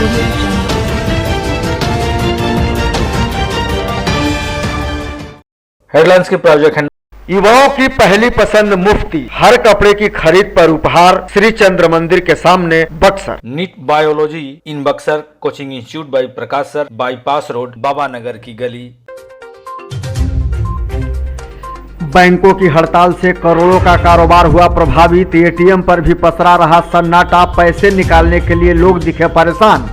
audio jungle. Headlines के project है। युवाओं की पहली पसंद मुफ्ती, हर कपड़े की खरीद पर उपहार, श्री चंद्र मंदिर के सामने Buxar. NEET biology in Buxar coaching institute by Prakash sir, bypass road, Baba Nagar की गली। बैंकों की हड़ताल से करोड़ों का कारोबार हुआ प्रभावित, एटीएम पर भी पसरा रहा सन्नाटा, पैसे निकालने के लिए लोग दिखे परेशान।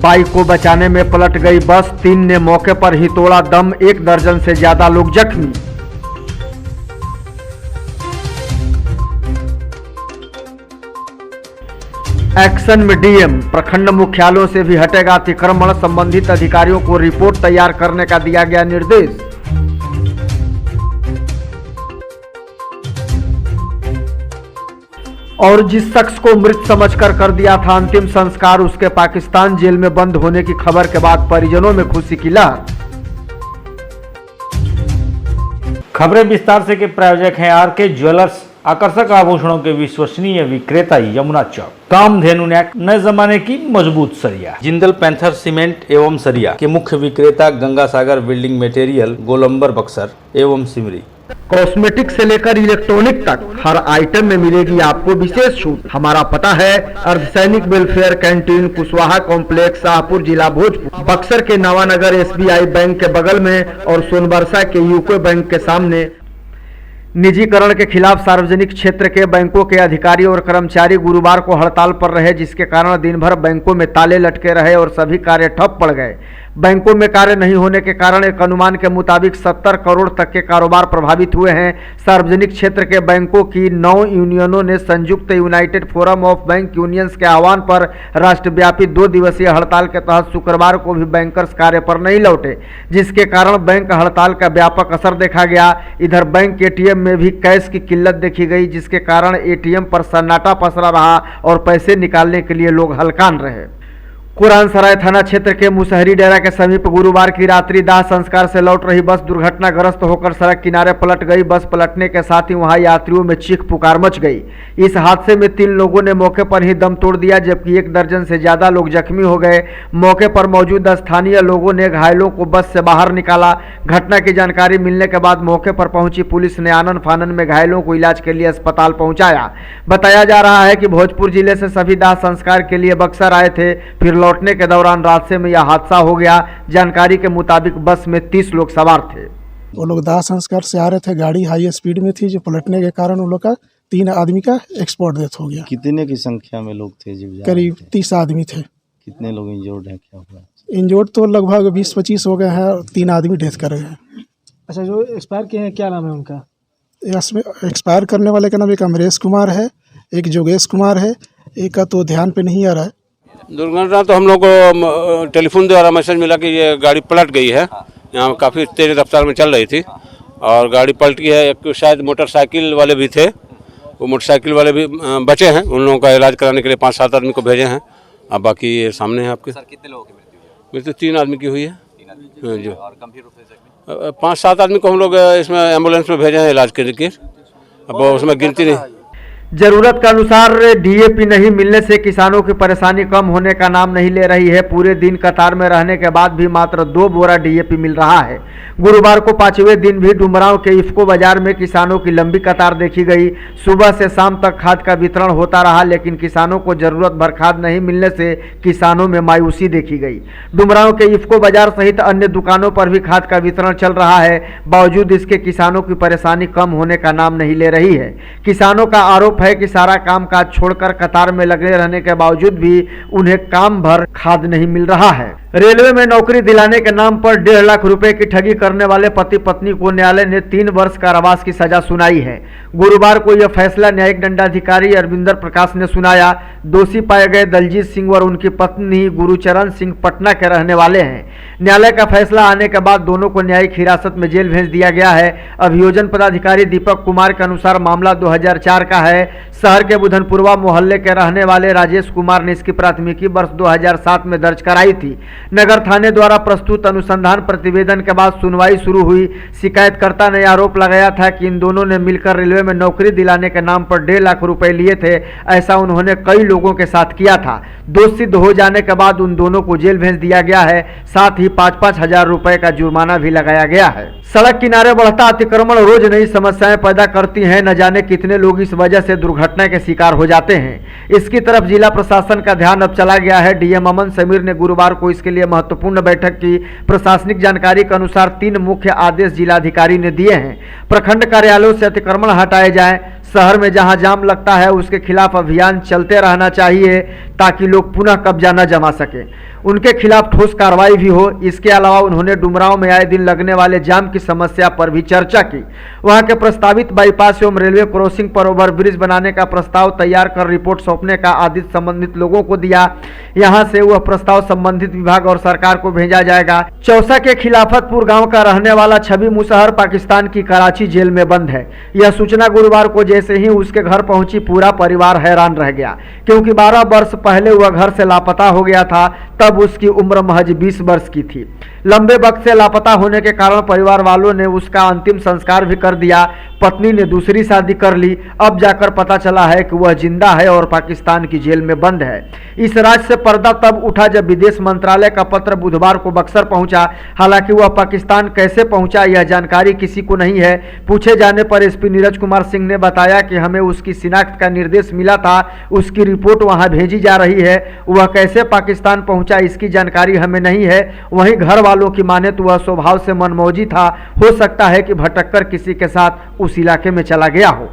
बाइक को बचाने में पलट गई बस, 3 ने मौके पर ही तोड़ा दम, 1 दर्जन से ज्यादा लोग जख्मी। एक्शन में डीएम, प्रखंड मुख्यालयों से भी हटेगा अतिक्रमण, संबंधित अधिकारियों को रिपोर्ट तैयार करने का दिया गया निर्देश। और जिस शख्स को मृत समझकर कर दिया था अंतिम संस्कार, उसके पाकिस्तान जेल में बंद होने की खबर के बाद परिजनों में खुशी की लहर। खबरें विस्तार से के प्रायोजक हैं आरके ज्वेलर्स, आकर्षक आभूषणों के विश्वसनीय विक्रेता यमुना चौक। कामधेनु नेक, नए जमाने की मजबूत सरिया। जिंदल पैंथर सीमेंट एवं सरिया के मुख्य विक्रेता गंगा सागर बिल्डिंग मटेरियल, गोलंबर बक्सर एवं सिमरी। कॉस्मेटिक से लेकर इलेक्ट्रॉनिक तक हर आइटम में मिलेगी आपको विशेष छूट। हमारा पता है अर्धसैनिक welfare canteen, Kushwaha complex, Shahpur, जिला भोजपुर। बक्सर के नवानगर एसबीआई बैंक के बगल में और सोनबरसा के यूको बैंक के सामने। निजीकरण के खिलाफ सार्वजनिक क्षेत्र के बैंकों के अधिकारी और कर्मचारी गुरुवार को हड़ताल पर रहे, जिसके कारण दिन भर बैंकों में ताले लटके रहे और सभी कार्य ठप पड़ गए। बैंकों में कार्य नहीं होने के कारण एक अनुमान के मुताबिक 70 करोड़ तक के कारोबार प्रभावित हुए हैं। सार्वजनिक क्षेत्र के बैंकों की 9 यूनियनों ने संयुक्त United forum of bank unions के आह्वान पर राष्ट्रव्यापी 2 दिवसीय हड़ताल के तहत शुक्रवार को भी बैंकर्स कार्य पर नहीं लौटे, जिसके कारण बैंक हड़ताल का व्यापक असर देखा गया। इधर बैंक एटीएम में भी कैश की किल्लत देखी गई, जिसके कारण एटीएम पर सन्नाटा पसरा रहा और पैसे निकालने के लिए लोग हलकान रहे। कुरान सराय थाना क्षेत्र के मुसहरी डेरा के समीप गुरुवार की रात्रि दाह संस्कार से लौट रही बस दुर्घटनाग्रस्त होकर सड़क किनारे पलट गई। बस पलटने के साथ ही वहां यात्रियों में चीख पुकार मच गई। इस हादसे में 3 लोगों ने मौके पर ही दम तोड़ दिया, जबकि 1 दर्जन से ज्यादा लोग जख्मी हो गए। मौके पर मौजूद स्थानीय लोगों ने घायलों को बस से बाहर निकाला। घटना की जानकारी मिलने के बाद मौके पर पहुंची पुलिस ने आनन फानन में घायलों को इलाज के लिए अस्पताल पहुंचाया। बताया जा रहा है कि भोजपुर जिले से सभी दाह संस्कार के लिए बक्सर आए थे, फिर लौटने के दौरान रास्ते में यह हादसा हो गया। जानकारी के मुताबिक बस में 30 लोग सवार थे। वो लोग दाह संस्कार से आ रहे थे, गाड़ी हाई स्पीड में थी, जो पलटने के कारण उन लोग का 3 आदमी का एक्सपोर्ट डेथ हो गया। कितने की संख्या में लोग थे? करीब 30 आदमी थे। कितने लोग इंजोर्ड हैं, क्या हुआ? इंजोर्ड तो लगभग 20-25 हो गए हैं और 3 आदमी डेथ कर गए हैं। अच्छा, जो एक्सपायर किए हैं क्या नाम है उनका? इसमें एक्सपायर करने वाले का नाम एक अमरेश कुमार है, एक जोगेश कुमार है, एक का तो ध्यान पे नहीं आ रहा है। दुर्घटना तो हम लोग को टेलीफोन द्वारा मैसेज मिला कि ये गाड़ी पलट गई है। यहाँ काफ़ी तेज रफ्तार में चल रही थी और गाड़ी पलट गई है। एक शायद मोटरसाइकिल वाले भी थे, वो मोटरसाइकिल वाले भी बचे हैं। उन लोगों का इलाज कराने के लिए 5-7 आदमी को भेजे हैं। अब बाकी ये सामने है आपके। सर, कितने लोगों की मृत्यु? 3 आदमी की हुई है। 3 आदमी और गंभीर रूप से 5-7 आदमी को हम लोग इसमें एम्बुलेंस में भेजे हैं इलाज के लिए। अब उसमें गिनती नहीं। जरूरत के अनुसार डीएपी नहीं मिलने से किसानों की परेशानी कम होने का नाम नहीं ले रही है। पूरे दिन कतार में रहने के बाद भी मात्र 2 बोरा डीएपी मिल रहा है। गुरुवार को 5वें दिन भी डुमरांव के इफ्को बाजार में किसानों की लंबी कतार देखी गई। सुबह से शाम तक खाद का वितरण होता रहा, लेकिन किसानों को जरूरत भर खाद नहीं मिलने से किसानों में मायूसी देखी गई। डुमरांव के इफ्को बाजार सहित अन्य दुकानों पर भी खाद का वितरण चल रहा है। बावजूद इसके किसानों की परेशानी कम होने का नाम नहीं ले रही है। किसानों का आरोप है कि सारा काम काज छोड़कर कतार में लगे रहने के बावजूद भी उन्हें काम भर खाद नहीं मिल रहा है। रेलवे में नौकरी दिलाने के नाम पर 1.5 लाख रुपए की ठगी करने वाले पति पत्नी को न्यायालय ने 3 वर्ष कारावास की सजा सुनाई है। गुरुवार को यह फैसला न्यायिक दंडाधिकारी अरविंदर प्रकाश ने सुनाया। दोषी पाए गए दलजीत सिंह और उनकी पत्नी गुरुचरण सिंह पटना के रहने वाले हैं। न्यायालय का फैसला आने के बाद दोनों को न्यायिक हिरासत में जेल भेज दिया गया है। अभियोजन पदाधिकारी दीपक कुमार के अनुसार मामला 2004 का है। शहर के बुधनपुरवा मोहल्ले के रहने वाले राजेश कुमार ने इसकी प्राथमिकी वर्ष 2007 में दर्ज कराई थी। नगर थाने द्वारा प्रस्तुत अनुसंधान प्रतिवेदन के बाद सुनवाई शुरू हुई। शिकायतकर्ता ने आरोप लगाया था कि इन दोनों ने मिलकर रेलवे में नौकरी दिलाने के नाम पर 1.5 लाख रुपए लिए थे। ऐसा उन्होंने कई लोगों के साथ किया था। दोष सिद्ध हो जाने के बाद उन दोनों को जेल भेज दिया गया है। साथ ही 5-5 हजार रुपए का जुर्माना भी लगाया गया है। सड़क किनारे बढ़ता अतिक्रमण रोज नई समस्याएं पैदा करती हैं। न जाने कितने लोग इस वजह से दुर्घटना के शिकार हो जाते हैं। इसकी तरफ जिला प्रशासन का ध्यान अब चला गया है। डीएम अमन समीर ने गुरुवार को इसके लिए महत्वपूर्ण बैठक की। प्रशासनिक जानकारी के अनुसार 3 मुख्य आदेश जिलाधिकारी ने दिए हैं। प्रखंड कार्यालयों से अतिक्रमण हटाए जाएं। शहर में जहां जाम लगता है उसके खिलाफ अभियान चलते रहना चाहिए ताकि लोग पुनः कब्जा न जमा सके। उनके खिलाफ ठोस कार्रवाई भी हो। इसके अलावा उन्होंने डुमरांव में आए दिन लगने वाले जाम की समस्या पर भी चर्चा की। वहां के प्रस्तावित बाईपास एवं रेलवे क्रॉसिंग पर ओवरब्रिज बनाने का प्रस्ताव तैयार कर रिपोर्ट सौंपने का आदेश संबंधित लोगों को दिया। यहां से वह प्रस्ताव संबंधित विभाग और सरकार को भेजा जाएगा। चौसा के खिलाफतपुर गांव का रहने वाला छवि मुसहर पाकिस्तान की कराची जेल में बंद है। यह सूचना गुरुवार को जैसे ही उसके घर पहुंची पूरा परिवार हैरान रह गया, क्योंकि 12 वर्ष पहले वह घर से लापता हो गया था। तब उसकी उम्र महज 20 वर्ष की थी। लंबे वक्त से लापता होने के कारण परिवार वालों ने उसका अंतिम संस्कार भी कर दिया। पत्नी ने दूसरी शादी कर ली। अब जाकर पता चला है कि वह जिंदा है और पाकिस्तान की जेल में बंद है। इस राज से पर्दा तब उठा जब विदेश मंत्रालय का पत्र बुधवार को बक्सर पहुंचा। हालांकि वह पाकिस्तान कैसे पहुंचा यह जानकारी किसी को नहीं है। पूछे जाने पर एसपी नीरज कुमार सिंह ने बताया कि हमें उसकी शिनाख्त का निर्देश मिला था। उसकी रिपोर्ट वहां भेजी जा रही है। वह कैसे पाकिस्तान पहुंचा इसकी जानकारी हमें नहीं है। वहीं घर वालों की माने तो वह स्वभाव से मनमौजी था। हो सकता है कि भटककर किसी के साथ उस इलाके में चला गया हो।